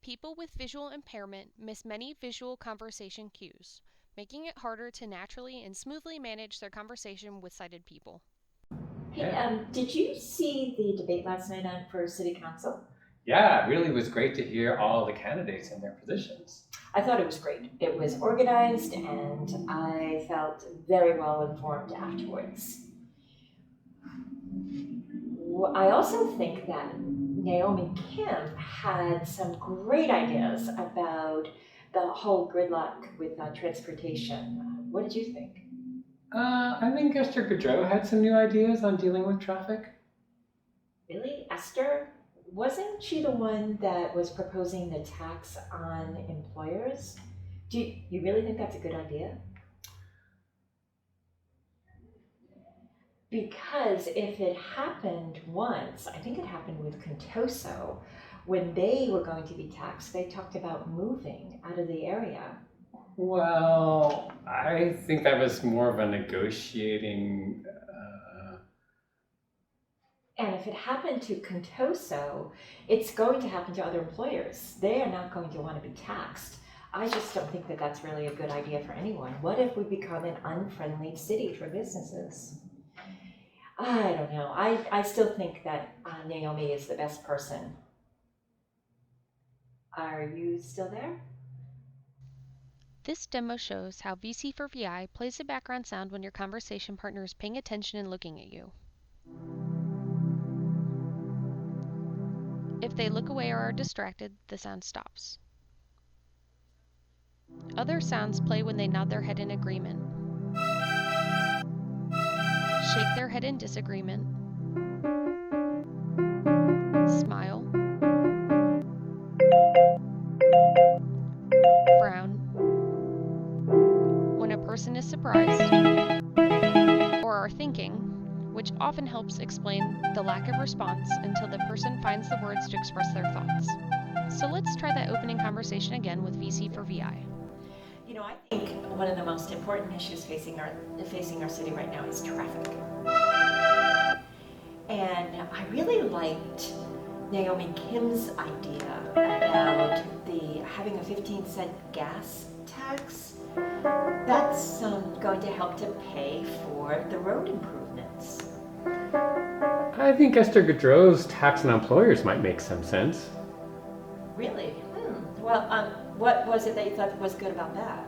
People with visual impairment miss many visual conversation cues, making it harder to naturally and smoothly manage their conversation with sighted people. Hey, did you see the debate last night for City Council? Yeah, it really was great to hear all the candidates and their positions. I thought it was great. It was organized and I felt very well informed afterwards. I also think that Naomi Kim had some great ideas about the whole gridlock with transportation. What did you think? I think Esther Gaudreau had some new ideas on dealing with traffic. Really? Esther? Wasn't she the one that was proposing the tax on employers? Do you really think that's a good idea? Because if it happened once, I think it happened with Contoso, when they were going to be taxed, they talked about moving out of the area. Well, I think that was more of a negotiating. And if it happened to Contoso, it's going to happen to other employers. They are not going to want to be taxed. I just don't think that that's really a good idea for anyone. What if we become an unfriendly city for businesses? I don't know. I still think that Naomi is the best person. Are you still there? This demo shows how VC for VI plays a background sound when your conversation partner is paying attention and looking at you. If they look away or are distracted, the sound stops. Other sounds play when they nod their head in agreement, shake their head in disagreement, smile, frown, when a person is surprised, or are thinking, which often helps explain the lack of response until the person finds the words to express their thoughts. So let's try that opening conversation again with VC for VI. You know, I think one of the most important issues facing our city right now is traffic. And I really liked Naomi Kim's idea about having a 15-cent gas tax. That's going to help to pay for the road improvements. I think Esther Gaudreau's tax on employers might make some sense. Really? Well, what was it that you thought was good about that?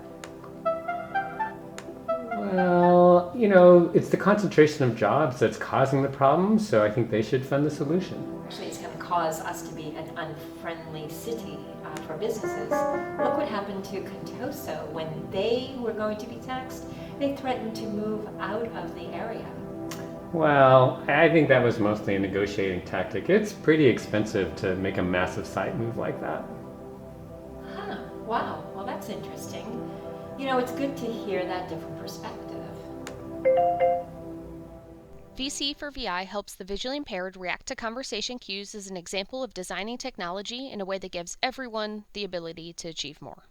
Well, it's the concentration of jobs that's causing the problem, so I think they should fund the solution. Actually, it's going to cause us to be an unfriendly city for businesses. Look what happened to Contoso when they were going to be taxed. They threatened to move out of the area. Well, I think that was mostly a negotiating tactic. It's pretty expensive to make a massive site move like that. Huh, wow, well that's interesting. It's good to hear that different perspective. VC for VI helps the visually impaired react to conversation cues as an example of designing technology in a way that gives everyone the ability to achieve more.